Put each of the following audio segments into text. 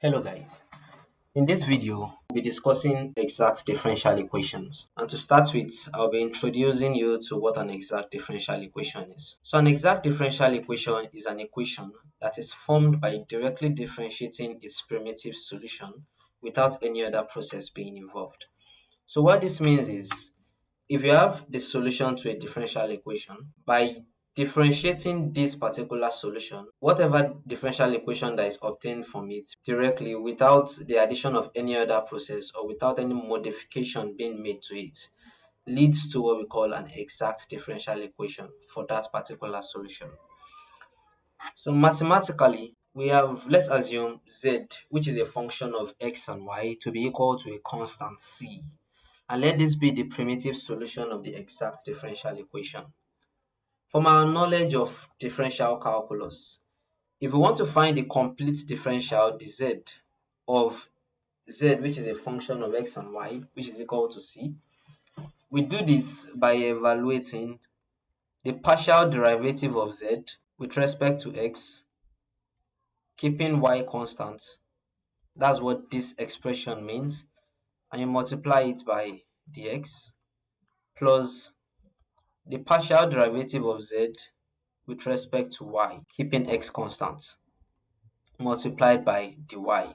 Hello guys. In this video, we'll be discussing exact differential equations. And to start with, I'll be introducing you to what an exact differential equation is. So an exact differential equation is an equation that is formed by directly differentiating its primitive solution without any other process being involved. So what this means is if you have the solution to a differential equation, by differentiating this particular solution, whatever differential equation that is obtained from it directly without the addition of any other process or without any modification being made to it, leads to what we call an exact differential equation for that particular solution. So mathematically, we have, let's assume z, which is a function of x and y, to be equal to a constant c. And let this be the primitive solution of the exact differential equation. From our knowledge of differential calculus, if we want to find the complete differential, the z, of z, which is a function of x and y, which is equal to c, we do this by evaluating the partial derivative of z with respect to x, keeping y constant. That's what this expression means. And you multiply it by dx plus the partial derivative of z with respect to y, keeping x constant, multiplied by dy.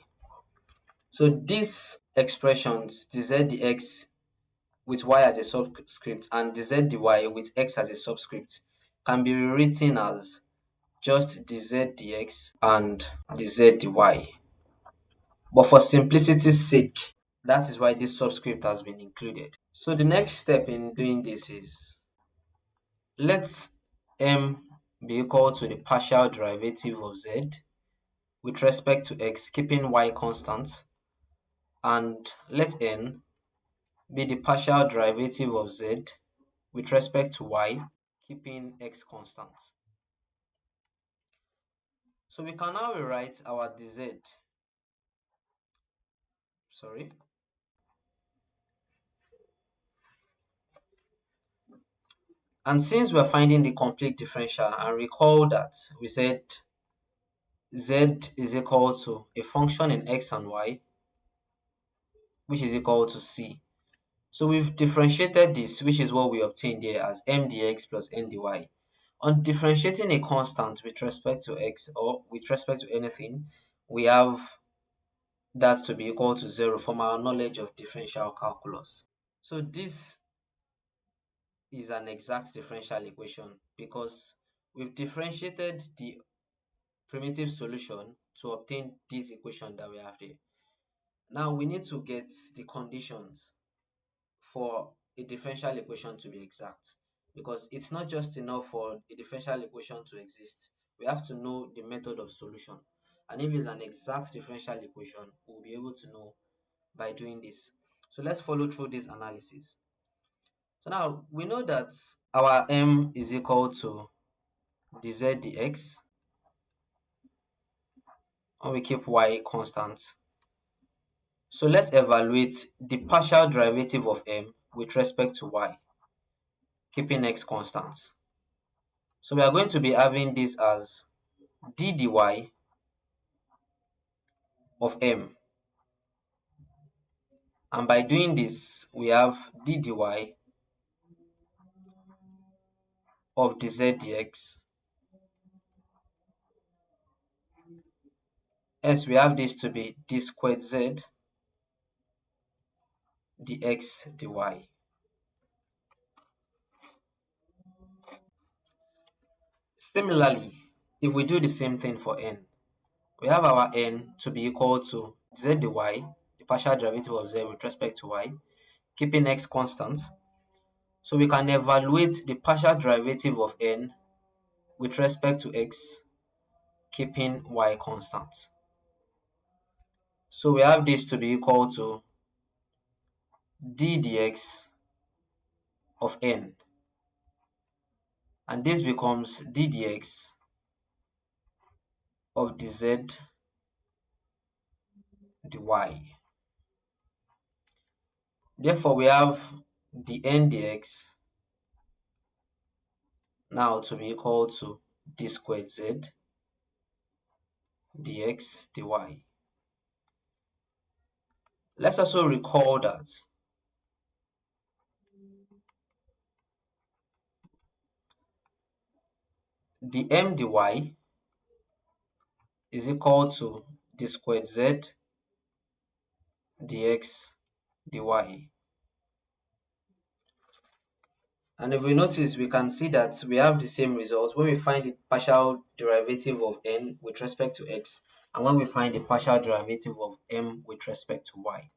So these expressions, dz dx with y as a subscript and dz dy with x as a subscript, can be rewritten as just dz dx and dz dy. But for simplicity's sake, that is why this subscript has been included. So the next step in doing this is, let m be equal to the partial derivative of z with respect to x, keeping y constant, and let n be the partial derivative of z with respect to y, keeping x constant. So we can now rewrite our dz, sorry, and since we're finding the complete differential, and recall that we said z is equal to a function in x and y, which is equal to c. So we've differentiated this, which is what we obtained here as m dx plus n dy. On differentiating a constant with respect to x or with respect to anything, we have that to be equal to 0 from our knowledge of differential calculus. So this is an exact differential equation because we've differentiated the primitive solution to obtain this equation that we have here. Now we need to get the conditions for a differential equation to be exact, because it's not just enough for a differential equation to exist. We have to know the method of solution. And if it's an exact differential equation, we'll be able to know by doing this. So let's follow through this analysis. So now we know that our m is equal to dz dx, and we keep y constant. So let's evaluate the partial derivative of m with respect to y, keeping x constant. So we are going to be having this as d dy of m. And by doing this, we have d dy of dz dx. Yes, we have this to be d squared z dx dy. Similarly, if we do the same thing for n, we have our n to be equal to z dy, the partial derivative of z with respect to y, keeping x constant. So we can evaluate the partial derivative of n with respect to x, keeping y constant. So we have this to be equal to d dx of n, and this becomes d dx of dz dy. Therefore, we have the n dx now to be equal to d squared z dx dy. Let's also recall that the m dy is equal to the squared z dx dy. And if we notice, we can see that we have the same result when we find the partial derivative of n with respect to x, and when we find the partial derivative of m with respect to y.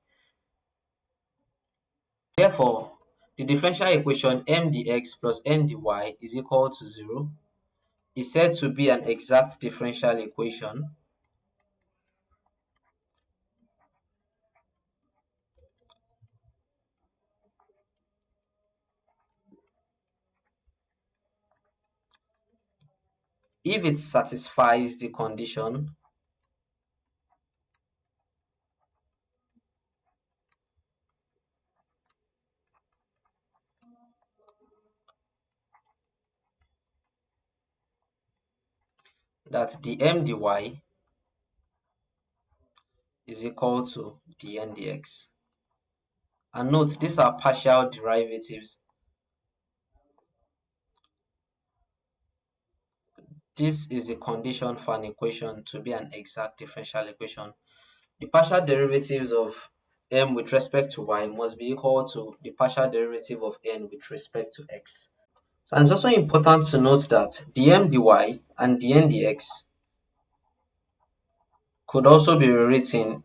Therefore, the differential equation m dx plus n dy is equal to 0 is said to be an exact differential equation if it satisfies the condition that the m dy is equal to the n dx. And note, these are partial derivatives. This is the condition for an equation to be an exact differential equation. The partial derivatives of m with respect to y must be equal to the partial derivative of n with respect to x. And it's also important to note that the m dy and the n dx could also be rewritten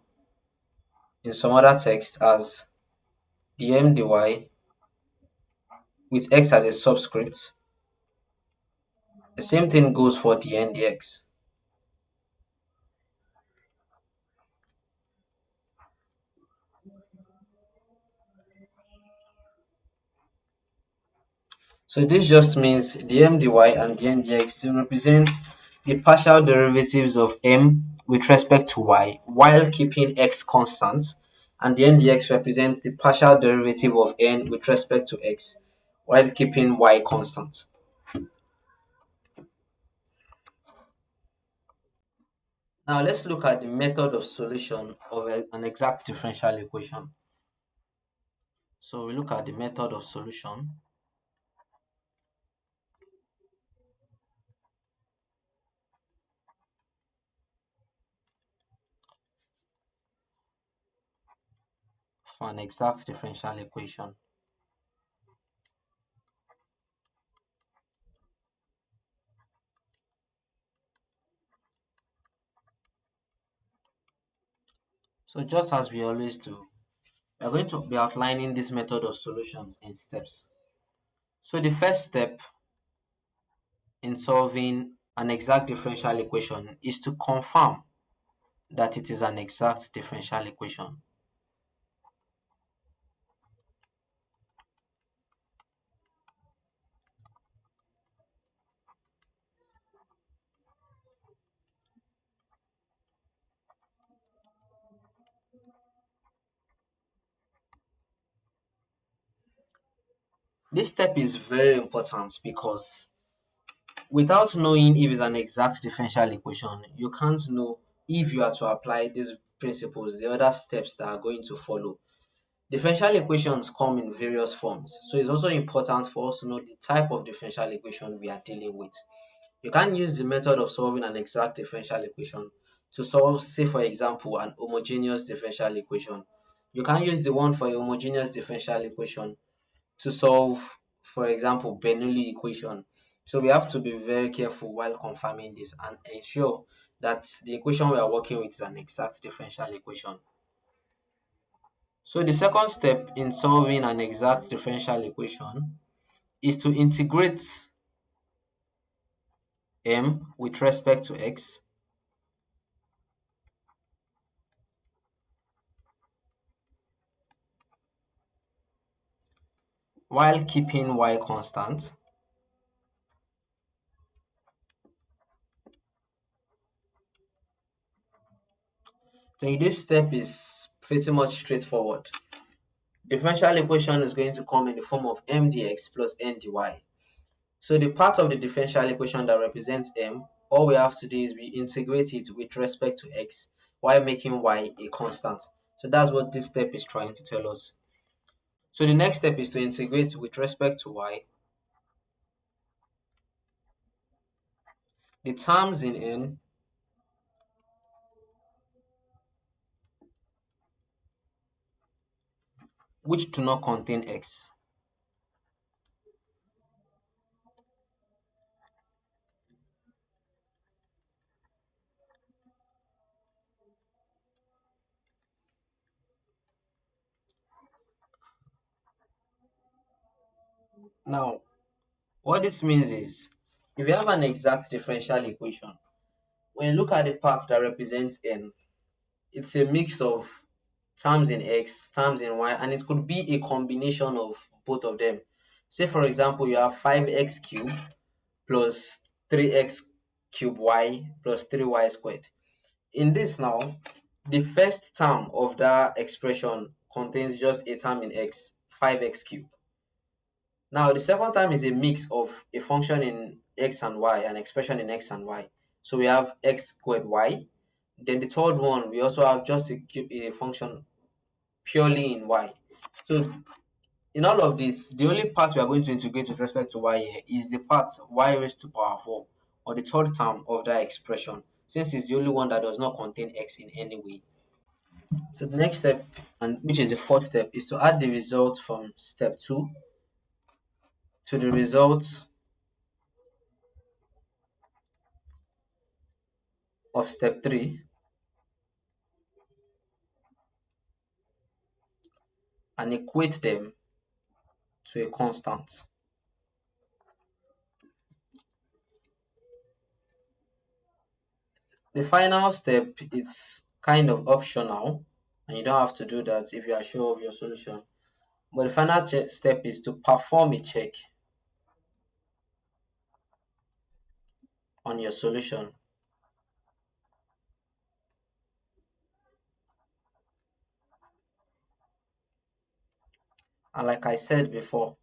in some other text as the m dy with x as a subscript. The same thing goes for the n dx. So this just means the m dy and the n dx to represent the partial derivatives of m with respect to y while keeping x constant, and the n dx represents the partial derivative of n with respect to x while keeping y constant. Now let's look at the method of solution of an exact differential equation. So we look at the method of solution. For an exact differential equation. So just as we always do, we are going to be outlining this method of solutions in steps. So the first step in solving an exact differential equation is to confirm that it is an exact differential equation. This step is very important because without knowing if it's an exact differential equation, you can't know if you are to apply these principles, the other steps that are going to follow. Differential equations come in various forms, so it's also important for us to know the type of differential equation we are dealing with. You can use the method of solving an exact differential equation to solve, say for example, an homogeneous differential equation. You can use the one for a homogeneous differential equation to solve, for example, Bernoulli equation. So we have to be very careful while confirming this and ensure that the equation we are working with is an exact differential equation. So the second step in solving an exact differential equation is to integrate m with respect to x while keeping y constant. So this step is pretty much straightforward. Differential equation is going to come in the form of m dx plus n dy. So the part of the differential equation that represents m, all we have to do is we integrate it with respect to x while making y a constant. So that's what this step is trying to tell us. So the next step is to integrate with respect to y. The terms in n which do not contain x. Now, what this means is, if you have an exact differential equation, when you look at the part that represents n, it's a mix of terms in x, terms in y, and it could be a combination of both of them. Say, for example, you have 5x cubed plus 3x cubed y plus 3y squared. In this now, the first term of that expression contains just a term in x, 5x cubed. Now, the second term is a mix of a function in x and y, an expression in x and y. So we have x squared y. Then the third one, we also have just a function purely in y. So in all of this, the only part we are going to integrate with respect to y here is the part y raised to power 4, or the third term of that expression, since it's the only one that does not contain x in any way. So the next step, and which is the fourth step, is to add the result from step 2 to the result of step 3 and equate them to a constant. The final step is kind of optional, and you don't have to do that if you are sure of your solution. But the final step is to perform a check on your solution. And like I said before,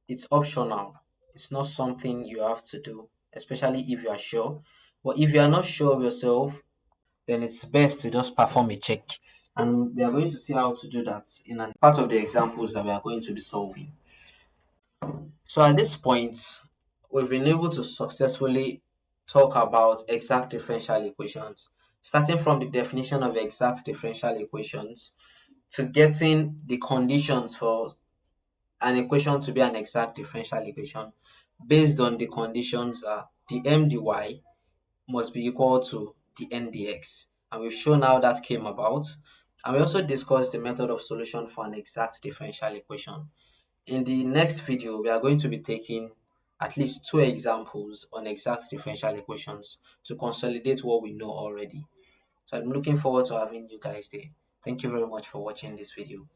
it's optional. It's not something you have to do, especially if you are sure. But if you are not sure of yourself, then it's best to just perform a check. And we are going to see how to do that in a part of the examples that we are going to be solving. So at this point, we've been able to successfully talk about exact differential equations, starting from the definition of exact differential equations to getting the conditions for an equation to be an exact differential equation. Based on the conditions, the m dy must be equal to the n dx. And we've shown how that came about. And we also discussed the method of solution for an exact differential equation. In the next video, we are going to be taking at least two examples on exact differential equations to consolidate what we know already. So I'm looking forward to having you guys there. Thank you very much for watching this video.